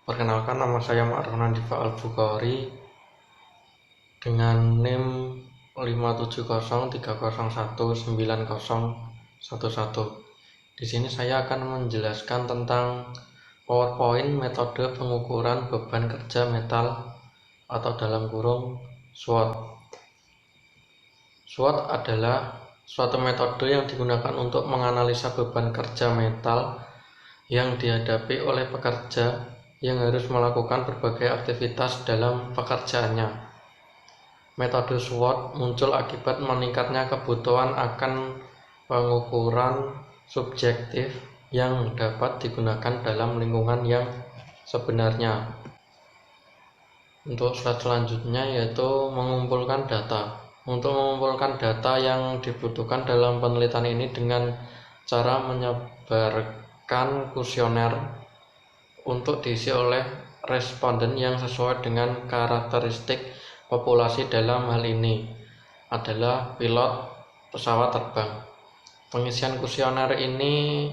Perkenalkan, nama saya Ma'ruf Diva Al-Bukhari dengan NIM 57030190011. Di sini saya akan menjelaskan tentang PowerPoint metode pengukuran beban kerja metal atau dalam kurung SWOT. SWOT adalah suatu metode yang digunakan untuk menganalisa beban kerja metal yang dihadapi oleh pekerja yang harus melakukan berbagai aktivitas dalam pekerjaannya. Metode SWOT muncul akibat meningkatnya kebutuhan akan pengukuran subjektif yang dapat digunakan dalam lingkungan yang sebenarnya. Untuk slide selanjutnya yaitu mengumpulkan data. Untuk mengumpulkan data yang dibutuhkan dalam penelitian ini dengan cara menyebarkan kuesioner untuk diisi oleh responden yang sesuai dengan karakteristik populasi. Dalam hal ini adalah pilot pesawat terbang. Pengisian kuesioner ini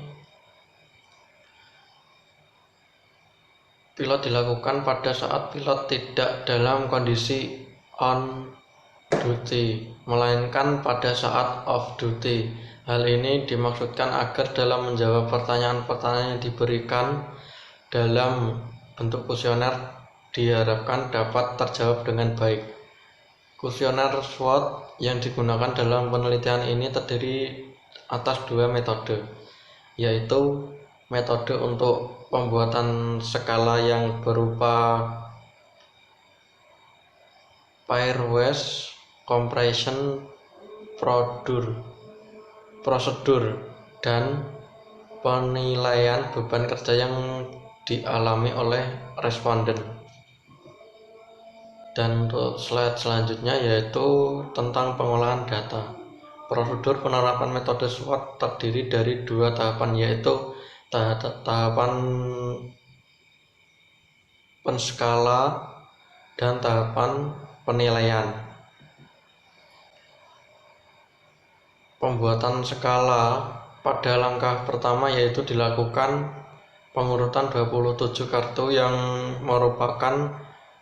dilakukan pada saat pilot tidak dalam kondisi on duty, melainkan pada saat off duty. Hal ini dimaksudkan agar dalam menjawab pertanyaan-pertanyaan yang diberikan dalam bentuk kuesioner diharapkan dapat terjawab dengan baik. Kuesioner SWOT yang digunakan dalam penelitian ini terdiri atas dua metode, yaitu metode untuk pembuatan skala yang berupa pairwise compression prosedur dan penilaian beban kerja yang dialami oleh responden. Dan untuk slide selanjutnya yaitu tentang pengolahan data. Prosedur penerapan metode SWOT terdiri dari dua tahapan, yaitu tahapan penskala dan tahapan penilaian. Pembuatan skala pada langkah pertama yaitu dilakukan pengurutan 27 kartu yang merupakan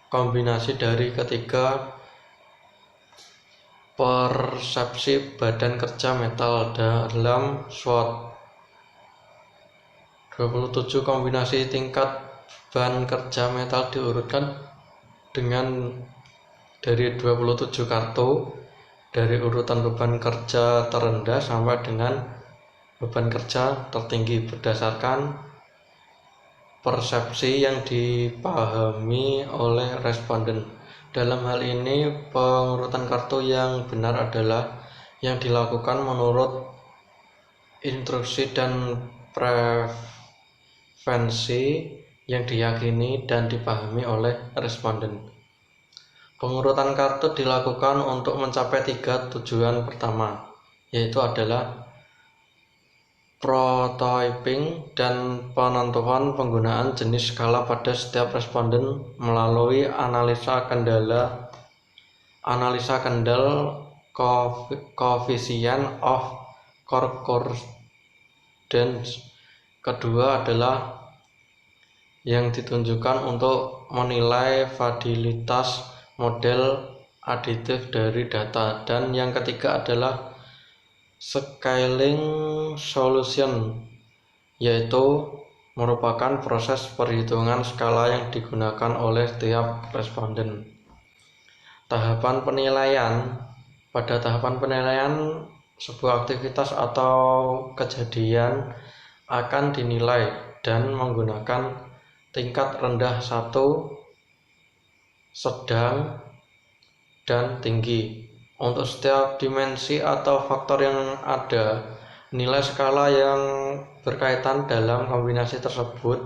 kombinasi dari ketiga persepsi badan kerja metal dalam SWOT. 27 kombinasi tingkat beban kerja metal diurutkan dengan dari 27 kartu dari urutan beban kerja terendah sampai dengan beban kerja tertinggi berdasarkan persepsi yang dipahami oleh responden. Dalam hal ini pengurutan kartu yang benar adalah yang dilakukan menurut instruksi dan preferensi yang diyakini dan dipahami oleh responden. Pengurutan kartu dilakukan untuk mencapai tiga tujuan pertama, yaitu adalah prototyping dan penentuan penggunaan jenis skala pada setiap responden melalui analisa kendal coefficient of concordance. Kedua adalah yang ditunjukkan untuk menilai validitas model aditif dari data, dan yang ketiga adalah scaling solution, yaitu merupakan proses perhitungan skala yang digunakan oleh setiap responden. Tahapan penilaian. Pada tahapan penilaian, sebuah aktivitas atau kejadian akan dinilai dan menggunakan tingkat rendah, 1, sedang, dan tinggi. Untuk setiap dimensi atau faktor yang ada, nilai skala yang berkaitan dalam kombinasi tersebut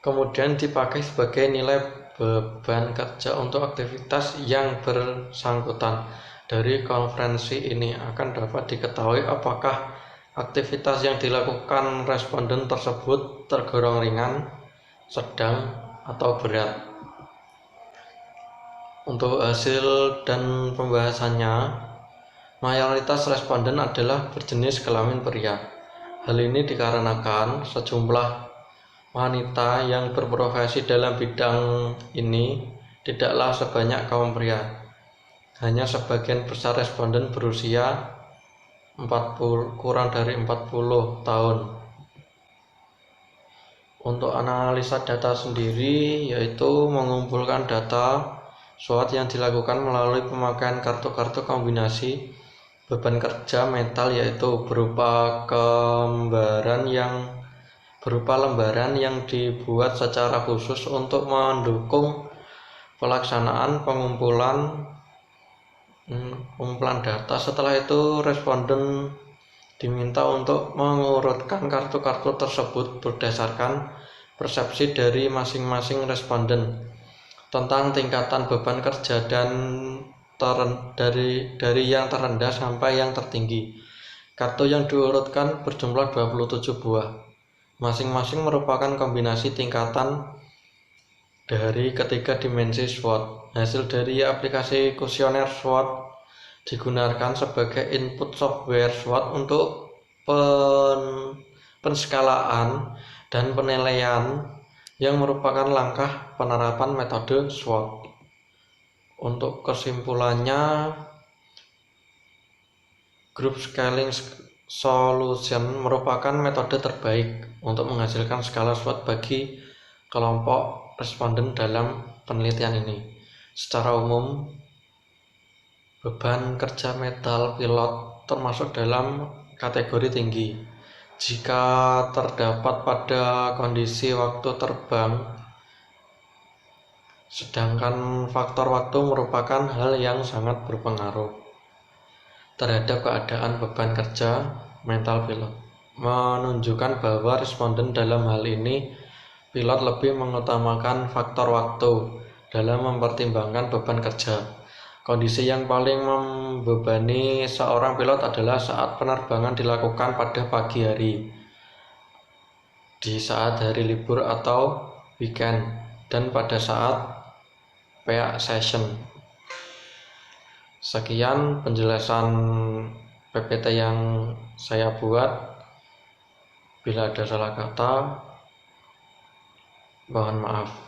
kemudian dipakai sebagai nilai beban kerja untuk aktivitas yang bersangkutan. Dari konferensi ini akan dapat diketahui apakah aktivitas yang dilakukan responden tersebut tergolong ringan, sedang, atau berat. Untuk hasil dan pembahasannya, mayoritas responden adalah berjenis kelamin pria. Hal ini dikarenakan sejumlah wanita yang berprofesi dalam bidang ini tidaklah sebanyak kaum pria. Hanya sebagian besar responden berusia kurang dari 40 tahun. Untuk analisa data sendiri, yaitu mengumpulkan data SWOT yang dilakukan melalui pemakaian kartu-kartu kombinasi beban kerja metal, yaitu berupa lembaran yang dibuat secara khusus untuk mendukung pelaksanaan pengumpulan data. Setelah itu responden diminta untuk mengurutkan kartu-kartu tersebut berdasarkan persepsi dari masing-masing responden tentang tingkatan beban kerja dan dari yang terendah sampai yang tertinggi. Kartu yang diurutkan berjumlah 27 buah. Masing-masing merupakan kombinasi tingkatan dari ketiga dimensi SWOT. Hasil dari aplikasi kuesioner SWOT digunakan sebagai input software SWOT untuk penskalaan dan penilaian yang merupakan langkah penerapan metode SWOT. Untuk kesimpulannya, Group Scaling Solution merupakan metode terbaik untuk menghasilkan skala SWOT bagi kelompok responden dalam penelitian ini. Secara umum, beban kerja metal pilot termasuk dalam kategori tinggi jika terdapat pada kondisi waktu terbang, sedangkan faktor waktu merupakan hal yang sangat berpengaruh terhadap keadaan beban kerja mental pilot. Menunjukkan bahwa responden dalam hal ini pilot lebih mengutamakan faktor waktu dalam mempertimbangkan beban kerja. Kondisi yang paling membebani seorang pilot adalah saat penerbangan dilakukan pada pagi hari, di saat hari libur atau weekend, dan pada saat peak session. Sekian penjelasan PPT yang saya buat. Bila ada salah kata, mohon maaf.